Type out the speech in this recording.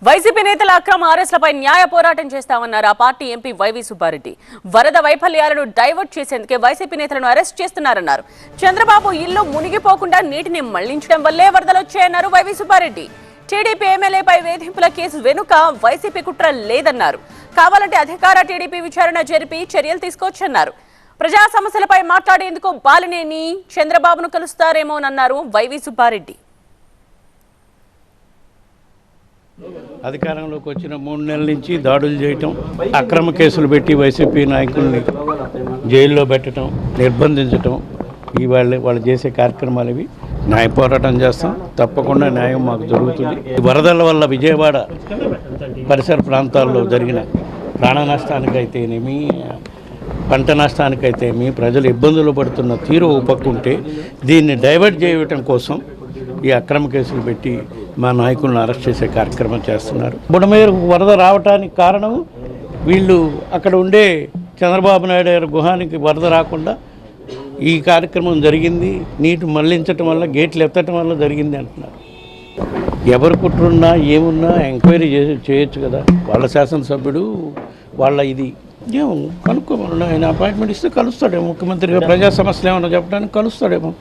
YCP నేతల అక్రమ అరెస్టులపై న్యాయ పోరాటం చేస్తామన్నారు ఆ పార్టీ ఎంపీ వైవి సుబ్బారెడ్డి. వరద వైఫల్యాలను డైవర్ట్ చేసేందుకే వైసీపీ నేతలను అరెస్ట్ చేస్తున్నారన్నారు. చంద్రబాబు ఇల్లు మునిగిపోకుండా నీటిని మళ్లించడం వల్లే వరదలొచ్చాయన్నారు వైవి సుబ్బారెడ్డి. టీడీపీ ఎమ్మెల్యేపై వేధింపుల కేసు వెనుక వైసీపీ కుట్ర లేదన్నారు. కావాలంటే అధికార టీడీపీ విచారణ జరిపి చర్యలు తీసుకోవచ్చన్నారు. ప్రజా సమస్యలపై మాట్లాడేందుకు బాలినేని చంద్రబాబును కలుస్తారేమోనన్నారు వైవి సుబ్బారెడ్డి. అధికారంలోకి వచ్చిన 3 నెలల నుంచి దాడులు చేయటం, అక్రమ కేసులు పెట్టి వైసీపీ నాయకుల్ని జైల్లో పెట్టడం, నిర్బంధించటం, వాళ్ళు చేసే కార్యక్రమాలు ఇవి. న్యాయ పోరాటం చేస్తాం, తప్పకుండా న్యాయం మాకు జరుగుతుంది. వరదల వల్ల విజయవాడ పరిసర ప్రాంతాల్లో జరిగిన ప్రాణ నష్టానికైతేనేమి, పంట నష్టానికైతేనేమి, ప్రజలు ఇబ్బందులు పడుతున్న తీరు ఉపక్కుంటే దీన్ని డైవర్ట్ చేయటం కోసం ఈ అక్రమ కేసులు పెట్టి మా నాయకులను అరెస్ట్ చేసే కార్యక్రమం చేస్తున్నారు. బుడమేరు వరద రావడానికి కారణం వీళ్ళు అక్కడ ఉండే చంద్రబాబు నాయుడు గారి గుహానికి వరద రాకుండా ఈ కార్యక్రమం జరిగింది. నీటి మళ్లించటం వల్ల, గేట్లు ఎత్తటం వల్ల జరిగింది అంటున్నారు. ఎవరు కుట్రున్నా ఏమున్నా ఎంక్వైరీ చేయొచ్చు కదా. వాళ్ళ శాసనసభ్యుడు వాళ్ళ ఇది ఏమో కనుక్కోమన్నా, ఆయన అపాయింట్మెంట్ ఇస్తే కలుస్తాడేమో. ముఖ్యమంత్రిగా ప్రజా సమస్యలు ఏమన్నా చెప్పడానికి కలుస్తాడేమో.